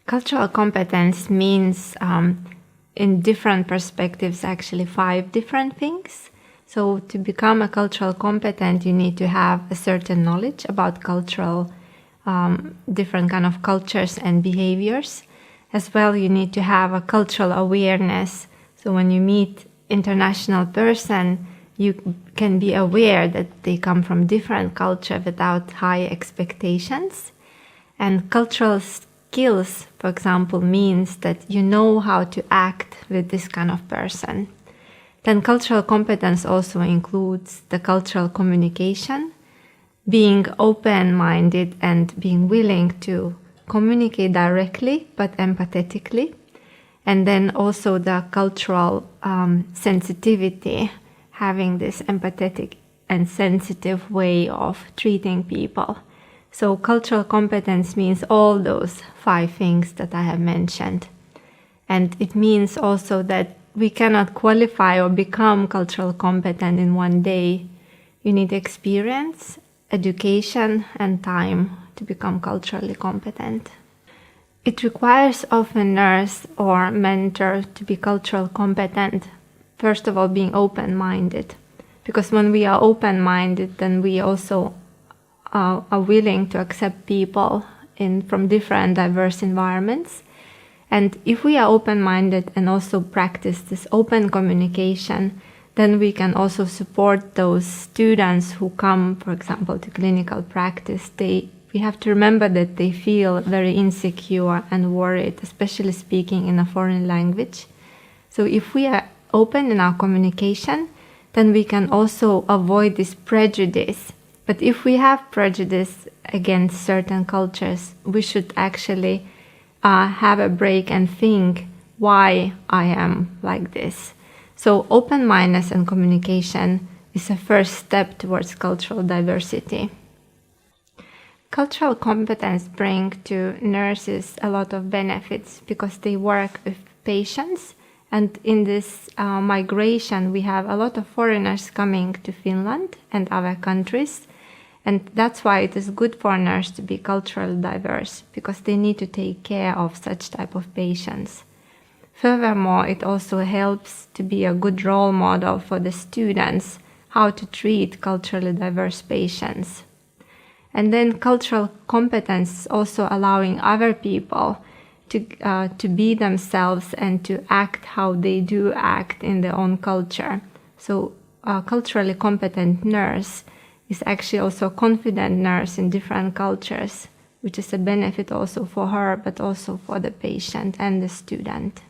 Cultural competence means, in different perspectives, actually 5 different things. So to become a cultural competent, you need to have a certain knowledge about cultural, different kind of cultures and behaviors. As well, you need to have a cultural awareness. So when you meet international person, you can be aware that they come from different culture without high expectations. And cultural skills, for example, means that you know how to act with this kind of person. Then cultural competence also includes the cultural communication, being open-minded and being willing to communicate directly but empathetically. And then also the cultural sensitivity, having this empathetic and sensitive way of treating people. So cultural competence means all those 5 things that I have mentioned. And it means also that we cannot qualify or become cultural competent in one day. You need experience, education, and time to become culturally competent. It requires of a nurse or mentor to be cultural competent, first of all, being open-minded. Because when we are open-minded, then we also are willing to accept people from different diverse environments. And if we are open-minded and also practice this open communication, then we can also support those students who come, for example, to clinical practice. We have to remember that they feel very insecure and worried, especially speaking in a foreign language. So if we are open in our communication, then we can also avoid this prejudice. But if we have prejudice against certain cultures, we should actually have a break and think why I am like this. So open-mindedness and communication is a first step towards cultural diversity. Cultural competence brings to nurses a lot of benefits because they work with patients. And in this migration, we have a lot of foreigners coming to Finland and other countries. And that's why it is good for a nurse to be culturally diverse, because they need to take care of such type of patients. Furthermore, it also helps to be a good role model for the students, how to treat culturally diverse patients. And then cultural competence is also allowing other people to be themselves and to act how they do act in their own culture. So a culturally competent nurse is actually also a confident nurse in different cultures, which is a benefit also for her, but also for the patient and the student.